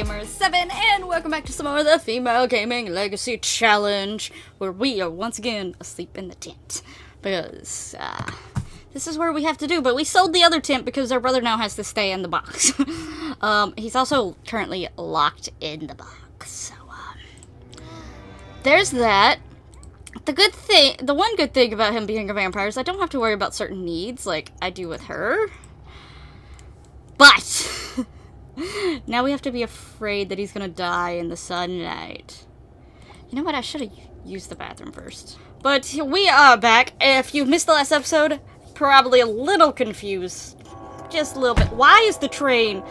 Gamer7, and welcome back to some more of the Female Gaming Legacy Challenge, where we are once again asleep in the tent. Because, this is where we have to do, but we sold the other tent because our brother now has to stay in the box. He's also currently locked in the box, so, there's that. The one good thing about him being a vampire is I don't have to worry about certain needs like I do with her. But now we have to be afraid that he's gonna die in the sunlight. You know what? I should have used the bathroom first. But we are back. If you missed the last episode, probably a little confused. Just a little bit. Why is the train...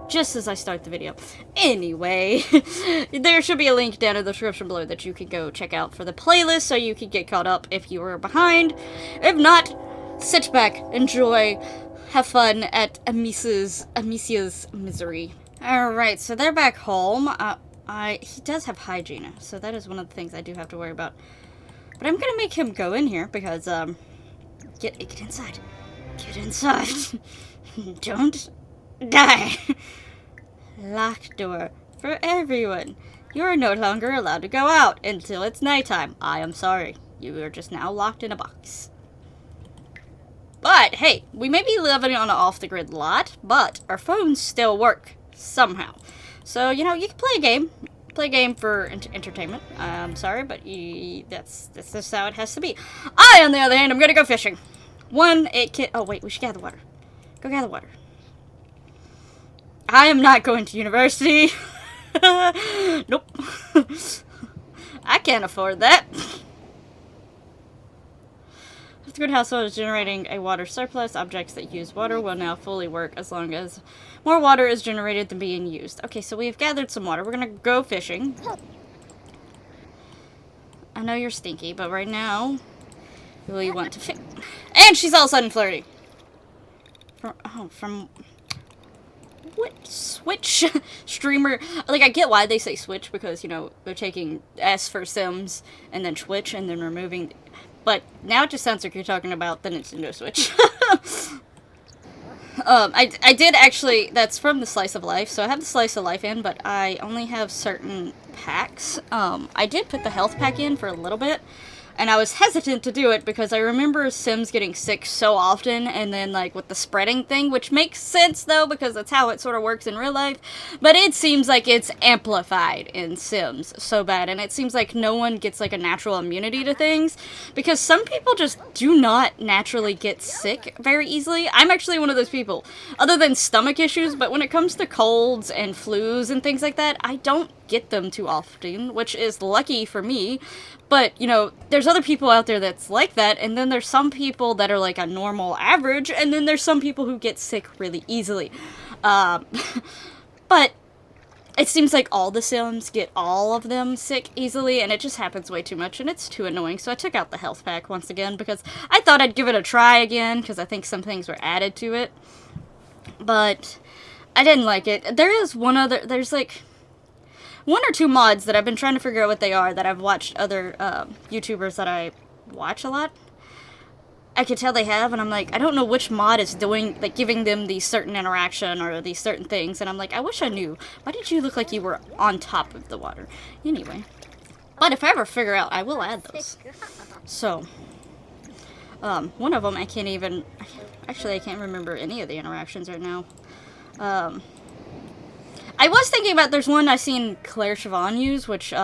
just as I start the video. Anyway, there should be a link down in the description below that you can go check out for the playlist so you can get caught up if you were behind. If not, sit back, enjoy, have fun at Amicia's misery. Alright, so they're back home. He does have hygiene, so that is one of the things I do have to worry about. But I'm gonna make him go in here because, get inside. Get inside. Don't die. Locked door for everyone. You are no longer allowed to go out until it's nighttime. I am sorry. You are just now locked in a box. But, hey, we may be living on an off-the-grid lot, but our phones still work, somehow. So, you know, you can play a game. Play a game for entertainment. I'm sorry, but that's just how it has to be. I, on the other hand, I'm gonna go fishing. Oh, wait, we should gather water. Go gather water. I am not going to university. Nope. I can't afford that. If the grid household is generating a water surplus, objects that use water will now fully work as long as more water is generated than being used. Okay, so we've gathered some water. We're gonna go fishing. I know you're stinky, but right now, we want to fish. And she's all of a sudden flirty. From what? Switch? Streamer. Like, I get why they say switch, because, you know, they're taking S for Sims, and then Twitch, and then removing... But now it just sounds like you're talking about the Nintendo Switch. I did actually, that's from the Slice of Life, so I have the Slice of Life in, but I only have certain packs. I did put the health pack in for a little bit, and I was hesitant to do it because I remember Sims getting sick so often, and then, like, with the spreading thing, which makes sense, though, because that's how it sort of works in real life, but it seems like it's amplified in Sims so bad, and it seems like no one gets, like, a natural immunity to things, because some people just do not naturally get sick very easily. I'm actually one of those people, other than stomach issues, but when it comes to colds and flus and things like that, I don't get them too often, which is lucky for me. But, you know, there's other people out there that's like that, and then there's some people that are like a normal average, and then there's some people who get sick really easily. But it seems like all the Sims get all of them sick easily, and it just happens way too much, and it's too annoying. So I took out the health pack once again, because I thought I'd give it a try again, because I think some things were added to it. But I didn't like it. There's like... one or two mods that I've been trying to figure out what they are, that I've watched other YouTubers that I watch a lot. I could tell they have, and I'm like, I don't know which mod is doing, like, giving them these certain interaction or these certain things, and I'm like, I wish I knew. Why did you look like you were on top of the water? Anyway. But if I ever figure out, I will add those. So, one of them I can't even, actually I can't remember any of the interactions right now. I was thinking about, there's one I've seen Claire Siobhan use, which,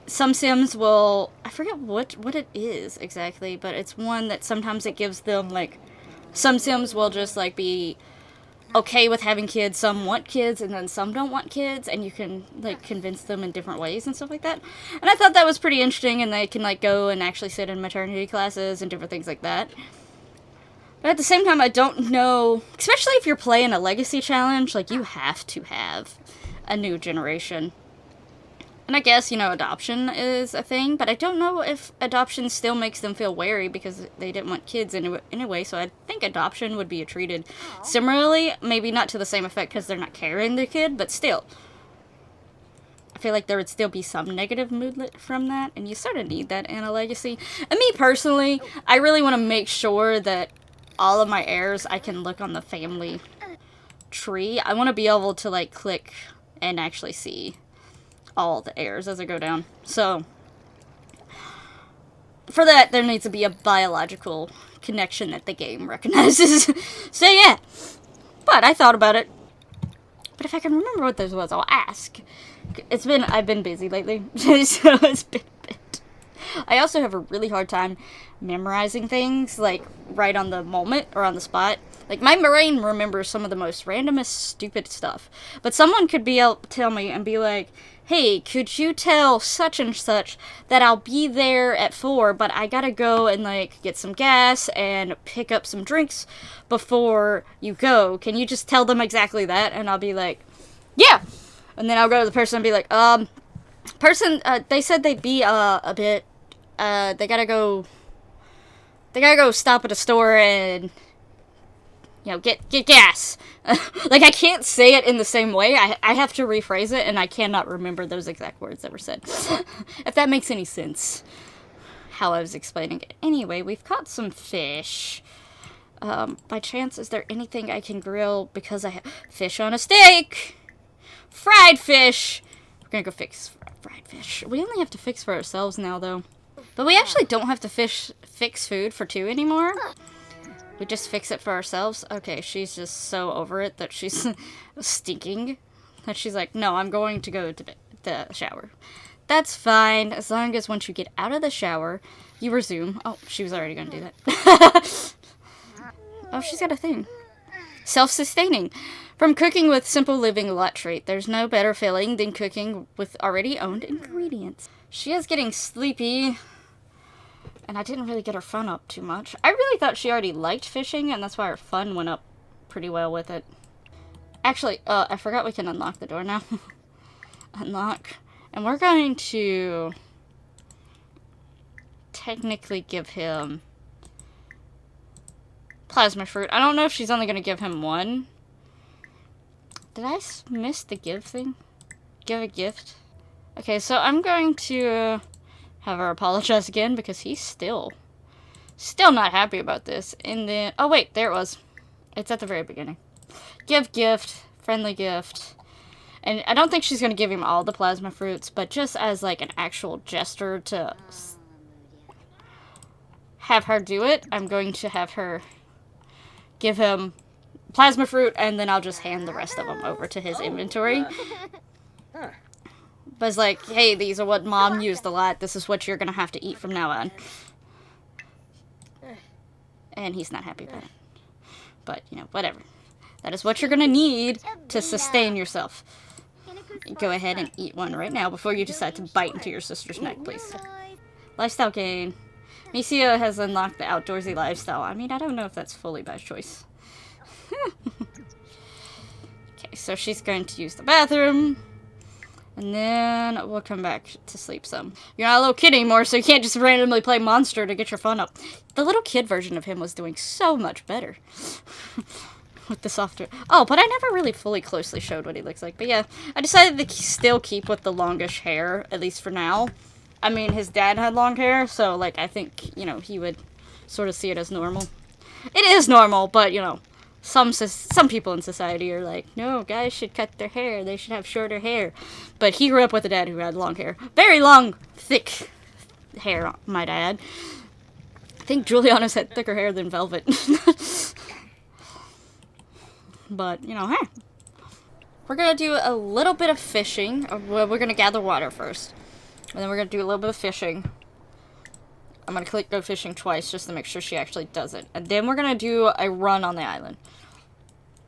some Sims will, I forget what it is exactly, but it's one that sometimes it gives them, like, some Sims will just, like, be okay with having kids, some want kids, and then some don't want kids, and you can, like, convince them in different ways and stuff like that. And I thought that was pretty interesting, and they can, like, go and actually sit in maternity classes and different things like that. But at the same time, I don't know, especially if you're playing a legacy challenge, like, you have to have a new generation. And I guess, you know, adoption is a thing, but I don't know if adoption still makes them feel wary because they didn't want kids anyway, so I think adoption would be treated similarly, maybe not to the same effect because they're not carrying the kid, but still. I feel like there would still be some negative mood from that, and you sort of need that in a legacy. And me personally, I really want to make sure that all of my heirs, I can look on the family tree, I want to be able to, like, click and actually see all the airs as I go down. So, for that, there needs to be a biological connection that the game recognizes. So, yeah. But I thought about it. But if I can remember what this was, I'll ask. I've been busy lately, so it's been a bit. I also have a really hard time memorizing things, like, right on the moment, or on the spot. Like, my brain remembers some of the most randomest, stupid stuff. But someone could be able to tell me and be like, hey, could you tell such and such that I'll be there at 4, but I gotta go and, like, get some gas and pick up some drinks before you go. Can you just tell them exactly that? And I'll be like, yeah! And then I'll go to the person and be like, they said they'd be, a bit, they gotta go stop at a store and, you know, get gas. Like, I can't say it in the same way. I have to rephrase it, and I cannot remember those exact words that were said. If that makes any sense, how I was explaining it. Anyway, we've caught some fish. By chance, is there anything I can grill? Because I have fish on a steak! Fried fish! We're gonna go fix fried fish. We only have to fix for ourselves now, though. But we actually don't have to fix food for 2 anymore. We just fix it for ourselves. Okay, she's just so over it that she's stinking. That she's like, no, I'm going to go to the shower. That's fine, as long as once you get out of the shower, you resume. Oh, she was already going to do that. Oh, she's got a thing. Self-sustaining. From cooking with simple living a lot trait, there's no better feeling than cooking with already owned ingredients. She is getting sleepy. And I didn't really get her fun up too much. I really thought she already liked fishing, and that's why her fun went up pretty well with it. Actually, I forgot we can unlock the door now. Unlock. And we're going to technically give him plasma fruit. I don't know if she's only going to give him 1. Did I miss the give thing? Give a gift? Okay, so I'm going to have her apologize again because he's still not happy about this. And then, oh wait, there it was. It's at the very beginning. Give gift, friendly gift. And I don't think she's going to give him all the plasma fruits, but just as like an actual gesture to have her do it, I'm going to have her give him plasma fruit, and then I'll just hand the rest of them over to his inventory. But it's like, hey, these are what Mom used a lot. This is what you're going to have to eat from now on. And he's not happy about it. But, you know, whatever. That is what you're going to need to sustain yourself. Go ahead and eat one right now before you decide to bite into your sister's neck, please. Lifestyle gain. Amicia has unlocked the outdoorsy lifestyle. I mean, I don't know if that's fully by choice. Okay, so she's going to use the bathroom. And then we'll come back to sleep some. You're not a little kid anymore, so you can't just randomly play Monster to get your fun up. The little kid version of him was doing so much better. With the softer... Oh, but I never really fully closely showed what he looks like. But yeah, I decided to still keep with the longish hair, at least for now. I mean, his dad had long hair, so, like, I think, you know, he would sort of see it as normal. It is normal, but, you know, some people in society are like, no, guys should cut their hair. They should have shorter hair. But he grew up with a dad who had long hair. Very long, thick hair, might I add. I think Juliana's had thicker hair than Velvet. But, you know, hey. We're going to do a little bit of fishing. We're going to gather water first. And then we're going to do a little bit of fishing. I'm going to click go fishing twice just to make sure she actually does it. And then we're going to do a run on the island.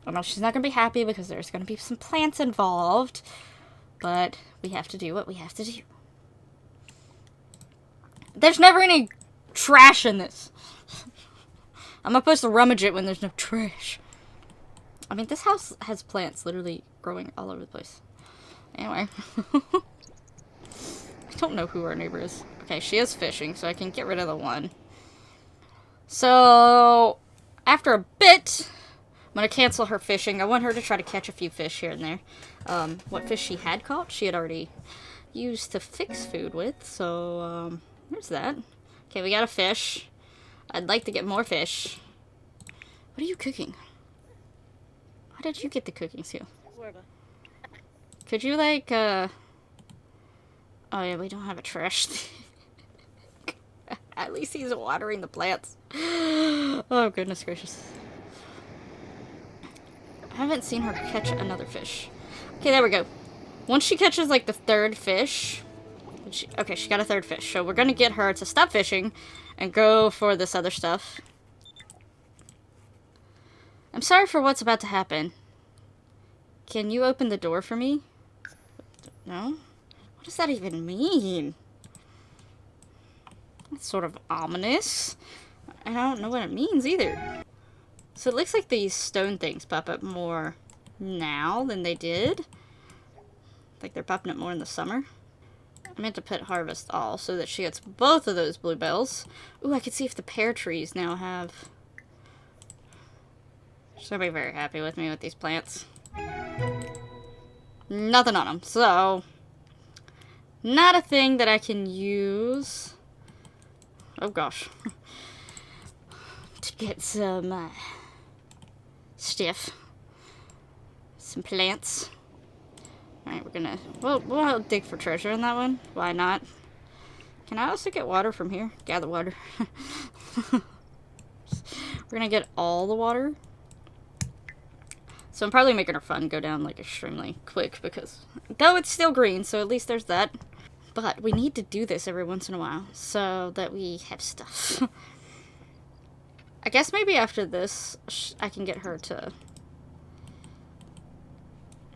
I know she's not going to be happy because there's going to be some plants involved. But we have to do what we have to do. There's never any trash in this. I'm not supposed to rummage it when there's no trash. I mean, this house has plants literally growing all over the place. Anyway. I don't know who our neighbor is. Okay, she is fishing, so I can get rid of the one. So, after a bit, I'm going to cancel her fishing. I want her to try to catch a few fish here and there. What fish she had caught, she had already used to fix food with. So, there's that. Okay, we got a fish. I'd like to get more fish. What are you cooking? How did you get the cooking skill? Could you, like, Oh, yeah, we don't have a trash thing. At least he's watering the plants. Oh, goodness gracious. I haven't seen her catch another fish. Okay, there we go. Once she catches, like, the third fish... okay, she got a third fish. So we're gonna get her to stop fishing and go for this other stuff. I'm sorry for what's about to happen. Can you open the door for me? No? What does that even mean? That's sort of ominous. I don't know what it means either. So it looks like these stone things pop up more now than they did. Like they're popping up more in the summer. I meant to put harvest all so that she gets both of those bluebells. Ooh, I can see if the pear trees now have... She'll be very happy with me with these plants. Nothing on them, so... Not a thing that I can use... Oh gosh. To get some stuff. Some plants. Alright, we're gonna... We'll dig for treasure in that one. Why not? Can I also get water from here? Gather water. We're gonna get all the water. So I'm probably making her fun go down, like, extremely quick because... Though it's still green, so at least there's that. But we need to do this every once in a while so that we have stuff. I guess maybe after this, I can get her to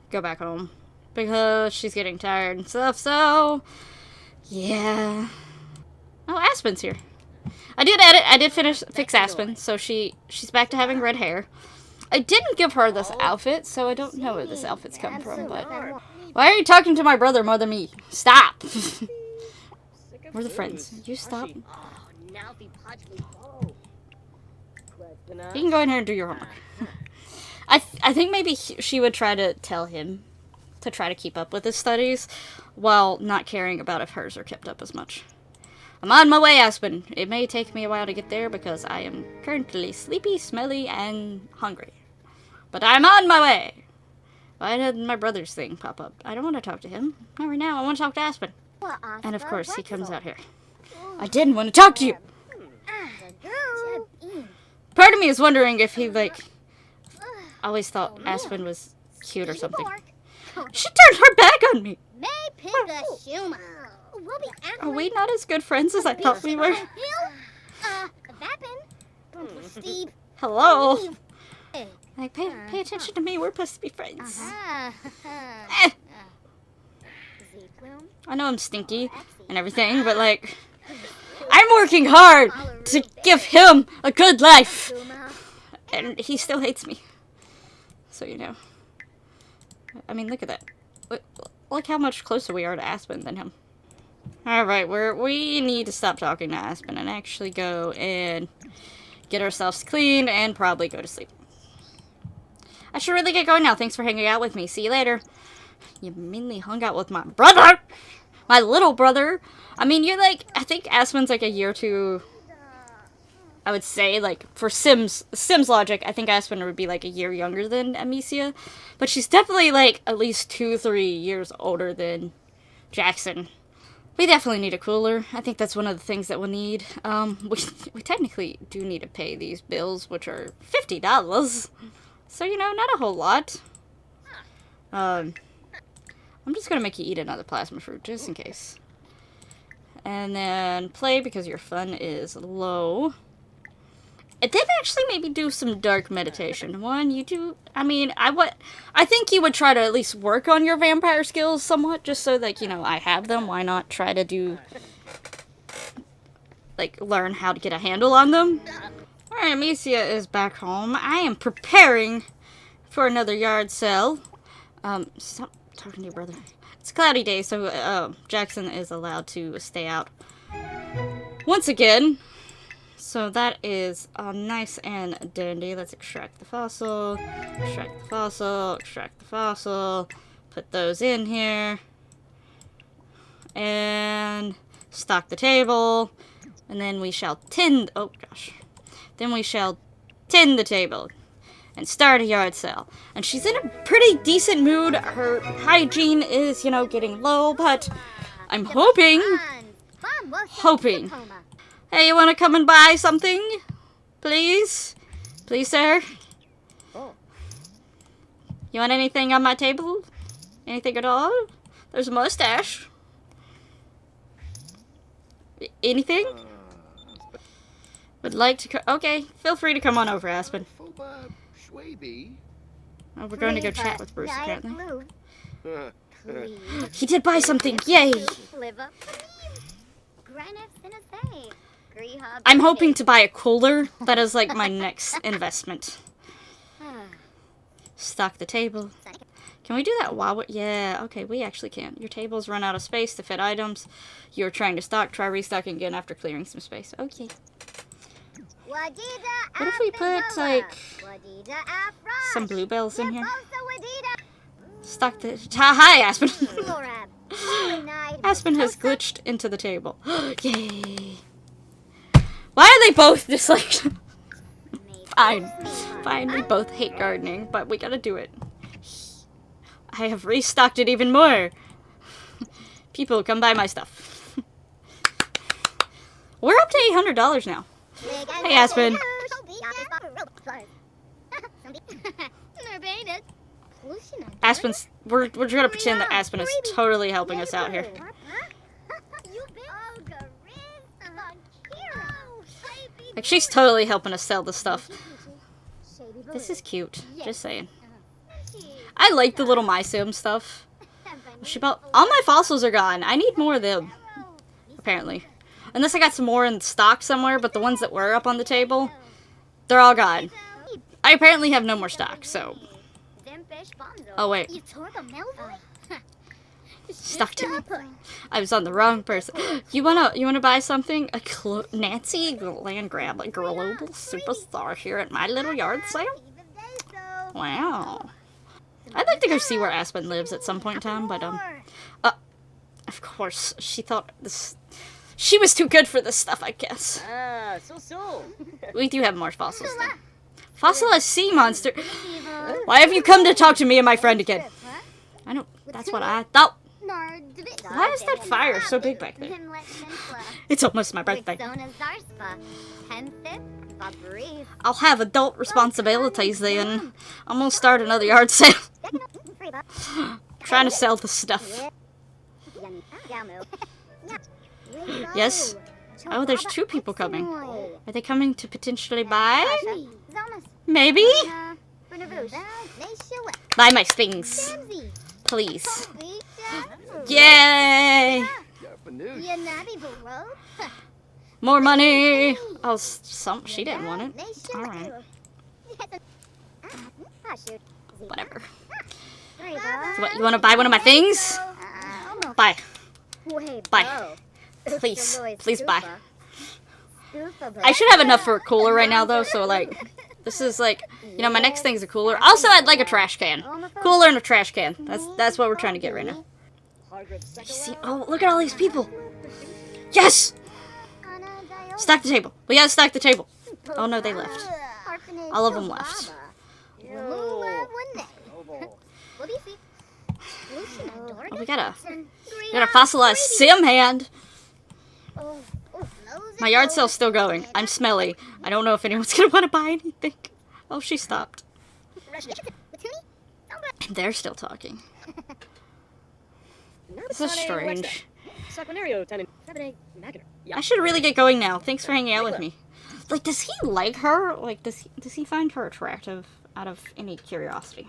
go back home. Because she's getting tired and stuff, so... Yeah. Oh, Aspen's here. I did fix Aspen, so she's back to having red hair. I didn't give her this outfit, so I don't know where this outfit's come from, but... Why are you talking to my brother more than me? Stop! We're the friends. You stop. You can go in here and do your homework. I think maybe she would try to tell him to try to keep up with his studies while not caring about if hers are kept up as much. I'm on my way, Aspen. It may take me a while to get there because I am currently sleepy, smelly, and hungry. But I'm on my way! Why did my brother's thing pop up? I don't want to talk to him. Not right now. I want to talk to Aspen. And of course, he comes out here. I didn't want to talk to you! Part of me is wondering if he, like, always thought Aspen was cute or something. She turned her back on me! Are we not as good friends as I thought we were? Hello? Like, pay attention to me. We're supposed to be friends. I know I'm stinky and everything, but, like, I'm working hard to give him a good life. And he still hates me. So, you know. I mean, look at that. Look how much closer we are to Aspen than him. Alright, we need to stop talking to Aspen and actually go and get ourselves cleaned and probably go to sleep. I should really get going now. Thanks for hanging out with me. See you later. You mainly hung out with my brother! My little brother! I mean, you're like, I think Aspen's like a year or two... I would say, like, for Sims logic, I think Aspen would be like a year younger than Amicia. But she's definitely like at least 2-3 years older than Jackson. We definitely need a cooler. I think that's one of the things that we'll need. We technically do need to pay these bills, which are $50. So, you know, not a whole lot. I'm just gonna make you eat another plasma fruit, just in case. And then play because your fun is low. It did actually maybe do some dark meditation. One, you do... I mean, I think you would try to at least work on your vampire skills somewhat, just so that, you know, I have them. Why not try to do... like, learn how to get a handle on them? Alright, Amicia is back home. I am preparing for another yard sale. Stop talking to your brother. It's a cloudy day, so, Jackson is allowed to stay out once again. So that is nice and dandy. Let's extract the fossil, extract the fossil, extract the fossil, put those in here, and stock the table, and then we shall tend, oh gosh, then we shall tend the table. and start a yard sale. And she's in a pretty decent mood. Her hygiene is, you know, getting low, but I'm hoping. Hey, you want to come and buy something? Please? Please, sir? You want anything on my table? Anything at all? There's a mustache. Anything? Would like to okay, feel free to come on over, Aspen. Oh, we're going to go chat with Bruce, apparently. He did buy something! Yay! I'm hoping to buy a cooler. That is like my next investment. Stock the table. Can we do that while we're... Yeah, okay, we actually can. Your tables run out of space to fit items. You're trying to stock. Try restocking again after clearing some space. Okay. What if we put, like, some bluebells in here? Stock the... Hi, Aspen! Aspen has glitched into the table. Yay! Why are they both just like... Fine. Fine, we both hate gardening, but we gotta do it. I have restocked it even more. People, come buy my stuff. We're up to $800 now. Hey, Aspen. Aspen's... We're gonna pretend that Aspen is totally helping us out here. Like, she's totally helping us sell the stuff. This is cute. Just saying. I like the little My Sim stuff. All my fossils are gone. I need more of them. Apparently. Unless I got some more in stock somewhere, but the ones that were up on the table, they're all gone. I apparently have no more stock, so... Oh, wait. Stuck to me. I was on the wrong person. You wanna buy something? Nancy Landgrab, a global superstar here at my little yard sale? Wow. I'd like to go see where Aspen lives at some point in time, but, of course, she thought this... She was too good for this stuff, I guess. We do have more fossils, though. Fossilized sea monster. Why have you come to talk to me and my friend again? I don't... That's what I thought. Why is that fire so big back there? It's almost my birthday. I'll have adult responsibilities then. I'm gonna start another yard sale. Trying to sell the stuff. Yes? Oh, there's two people coming. Are they coming to potentially buy? Maybe? Buy my things. Please. Yay! More money! Oh, she didn't want it. Alright. Whatever. What, you want to buy one of my things? Buy. Buy. Please. Please buy. I should have enough for a cooler right now, though, so, like, this is, like, you know, my next thing's a cooler. Also, I'd like a trash can. Cooler and a trash can. That's what we're trying to get right now. See, oh, look at all these people. Yes! Stack the table. We gotta stack the table. Oh, no, they left. All of them left. Oh, we got a fossilized sim hand. My yard sale's still going. I'm smelly. I don't know if anyone's gonna want to buy anything. Oh, she stopped. And they're still talking. This is strange. I should really get going now. Thanks for hanging out with me. Like, does he like her? Like, does he find her attractive out of any curiosity?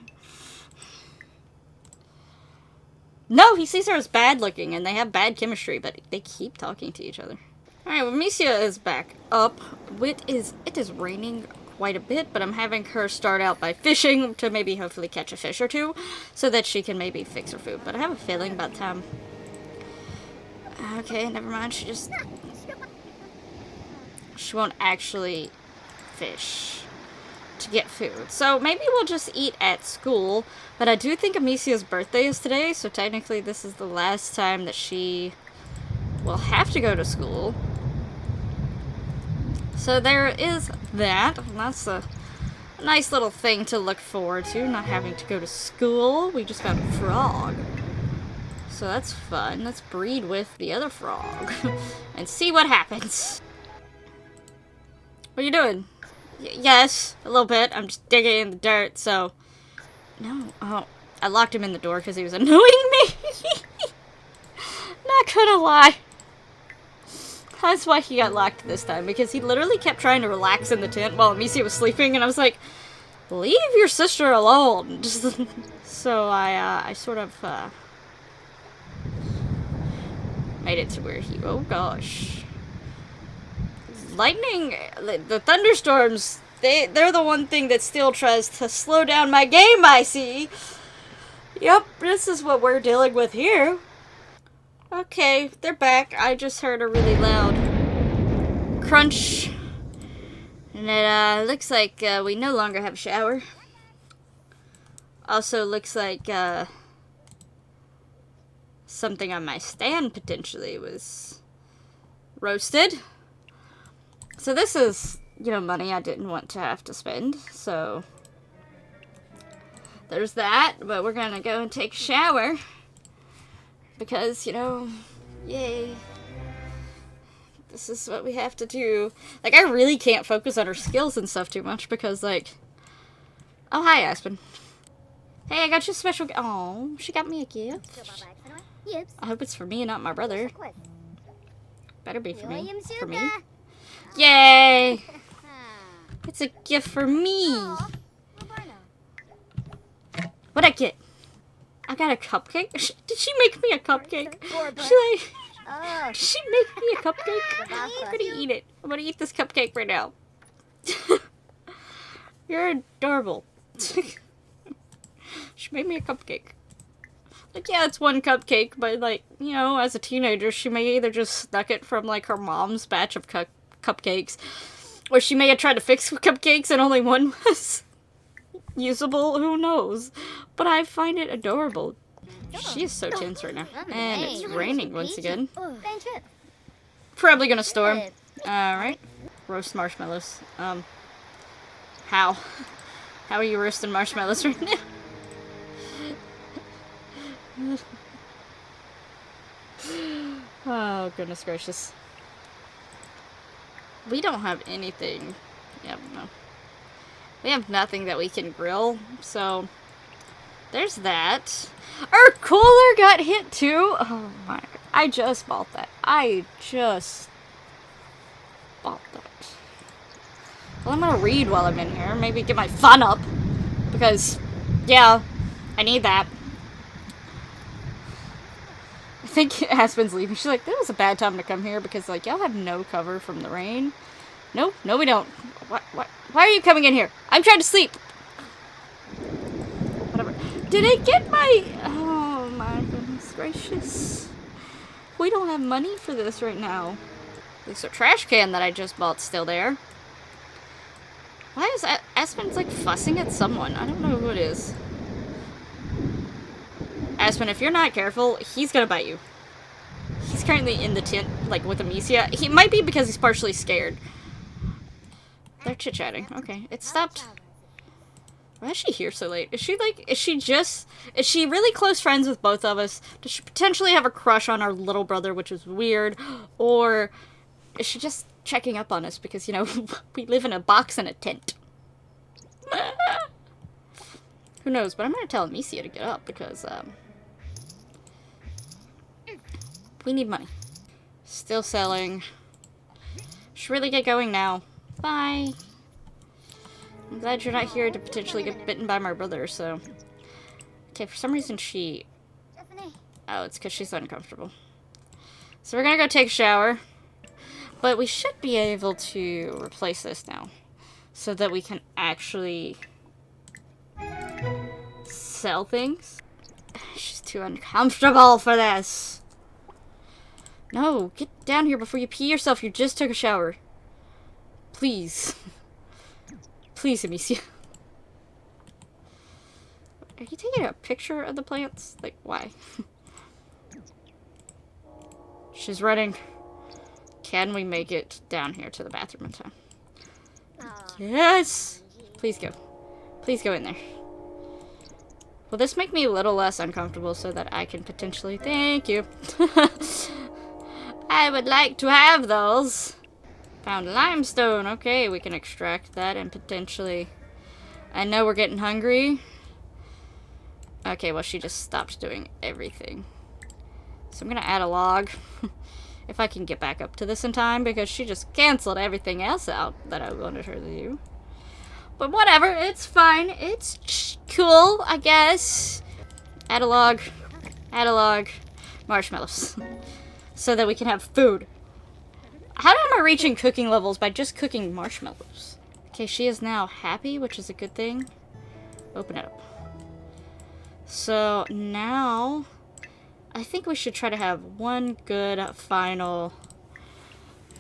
No, he sees her as bad looking, and they have bad chemistry, but they keep talking to each other. Alright, well, Amicia is back up. It is raining quite a bit, but I'm having her start out by fishing to maybe hopefully catch a fish or two, so that she can maybe fix her food. But I have a feeling about time. Okay, never mind. She won't actually fish to get food. So maybe we'll just eat at school. But I do think Amicia's birthday is today, so technically this is the last time that she will have to go to school. So there is that. And that's A nice little thing to look forward to, not having to go to school. We just found a frog. So that's fun. Let's breed with the other frog and see what happens. What are you doing? Yes, a little bit. I'm just digging in the dirt, so... No. Oh, I locked him in the door because he was annoying me. Not gonna lie. That's why he got locked this time, because he literally kept trying to relax in the tent while Amicia was sleeping, and I was like, leave your sister alone. So I sort of, made it to where he... Oh, gosh. Lightning... The thunderstorms, they're the one thing that still tries to slow down my game, I see. Yep, this is what we're dealing with here. Okay, they're back. I just heard a really loud crunch. And it looks like we no longer have a shower. Also looks like something on my stand potentially was roasted. So this is, you know, money I didn't want to have to spend. So there's that. But we're gonna go and take a shower. Because, you know, yay. This is what we have to do. Like, I really can't focus on her skills and stuff too much because, like... Oh, hi, Aspen. Hey, I got you a special... Oh, she got me a gift. I hope it's for me and not my brother. Better be for me. For me? Yay! It's a gift for me. What'd I get? I got a cupcake? Did she make me a cupcake? Did she make me a cupcake? I'm gonna eat it. I'm gonna eat this cupcake right now. You're adorable. She made me a cupcake. Like, yeah, it's one cupcake, but, like, you know, as a teenager, she may either just snuck it from, like, her mom's batch of cupcakes, or she may have tried to fix cupcakes and only one was usable. Who knows? But I find it adorable. She is so tense right now. And it's raining once again. Probably gonna storm. Alright. Roast marshmallows. How? How are you roasting marshmallows right now? Oh, goodness gracious. We don't have anything. Yep, no. We have nothing that we can grill, so there's that. Our cooler got hit too. Oh my god. I just bought that. I just bought that. Well, I'm gonna read while I'm in here. Maybe get my fun up. Because, yeah, I need that. I think Aspen's leaving. She's like, this was a bad time to come here because, like, y'all have no cover from the rain. No, we don't. Why are you coming in here? I'm trying to sleep. Whatever. Did I get my... Oh, my goodness gracious. We don't have money for this right now. At least a trash can that I just bought's still there. Why is Aspen's, like, fussing at someone? I don't know who it is. Aspen, if you're not careful, he's gonna bite you. He's currently in the tent, like, with Amicia. He might be because he's partially scared. They're chit-chatting. Okay, it stopped. Why is she here so late? Is she, like, is she really close friends with both of us? Does she potentially have a crush on our little brother, which is weird? Or is she just checking up on us because, you know, we live in a box and a tent? Who knows? But I'm gonna tell Amicia to get up because, we need money. Still selling. Should really get going now. Bye. I'm glad you're not here to potentially get bitten by my brother, so... Okay, for some reason she... Oh, it's because she's uncomfortable. So we're gonna go take a shower. But we should be able to replace this now. So that we can actually... sell things. She's too uncomfortable for this. No, get down here before you pee yourself. You just took a shower. Please. Please, Amicia. Are you taking a picture of the plants? Like, why? She's running. Can we make it down here to the bathroom in time? Yes! Please go. Please go in there. Will this make me a little less uncomfortable so that I can potentially... Thank you. I would like to have those. Found limestone. Okay, we can extract that and potentially... I know we're getting hungry. Okay, well, she just stopped doing everything. So I'm gonna add a log. If I can get back up to this in time, because she just canceled everything else out that I wanted her to do. But whatever, it's fine. It's cool, I guess. Add a log. Add a log. Marshmallows. So that we can have food. How am I reaching cooking levels by just cooking marshmallows? Okay, she is now happy, which is a good thing. Open it up. So now, I think we should try to have one good final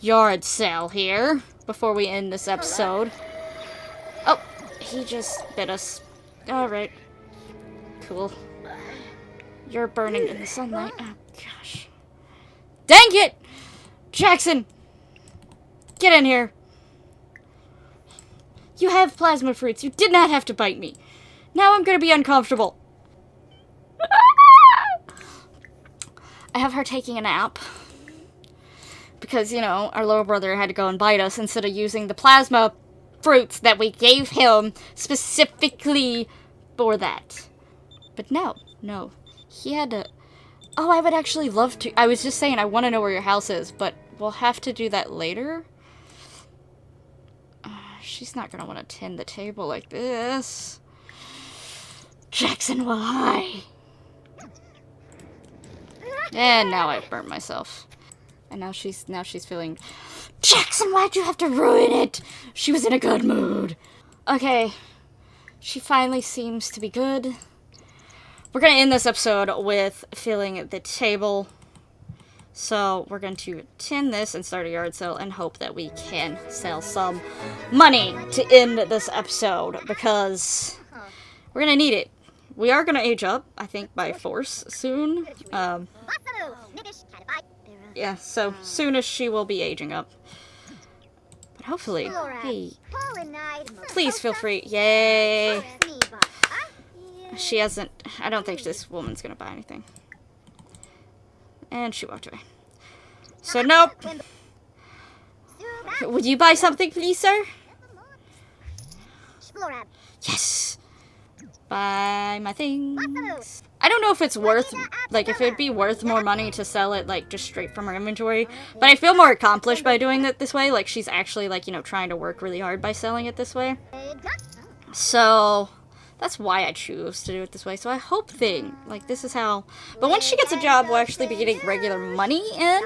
yard sale here before we end this episode. Oh, he just bit us. Alright. Cool. You're burning in the sunlight. Oh, gosh. Dang it! Jackson! Get in here. You have plasma fruits. You did not have to bite me. Now I'm gonna be uncomfortable. I have her taking a nap. Because, you know, our little brother had to go and bite us instead of using the plasma fruits that we gave him specifically for that. But no. He had to... Oh, I would actually love to... I was just saying I want to know where your house is, but we'll have to do that later. She's not going to want to tend the table like this. Jackson, why? And now I've burnt myself. And now she's feeling... Jackson, why'd you have to ruin it? She was in a good mood. Okay. She finally seems to be good. We're going to end this episode with filling the table. So we're going to tend this and start a yard sale and hope that we can sell some money to end this episode. Because we're going to need it. We are going to age up, I think, by force soon. Yeah, so soonish she will be aging up. But hopefully, hey, please feel free. Yay. She hasn't, I don't think this woman's gonna buy anything. And she walked away. So, nope. Would you buy something, please, sir? Yes. Buy my things. I don't know if it's worth, like, if it'd be worth more money to sell it, like, just straight from her inventory. But I feel more accomplished by doing it this way. Like, she's actually, like, you know, trying to work really hard by selling it this way. So, that's why I choose to do it this way. So I hope like, this is how... But once she gets a job, we'll actually be getting regular money in.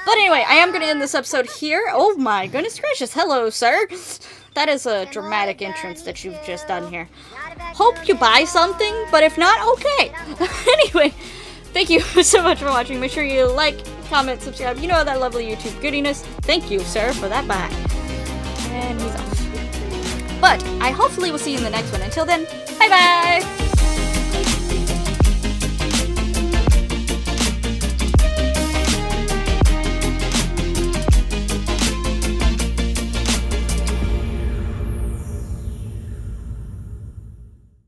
But anyway, I am going to end this episode here. Oh my goodness gracious. Hello, sir. That is a dramatic entrance that you've just done here. Hope you buy something, but if not, okay. Anyway, thank you so much for watching. Make sure you like, comment, subscribe. You know that lovely YouTube goodiness. Thank you, sir, for that buy. And he's off. But I hopefully will see you in the next one. Until then, bye-bye!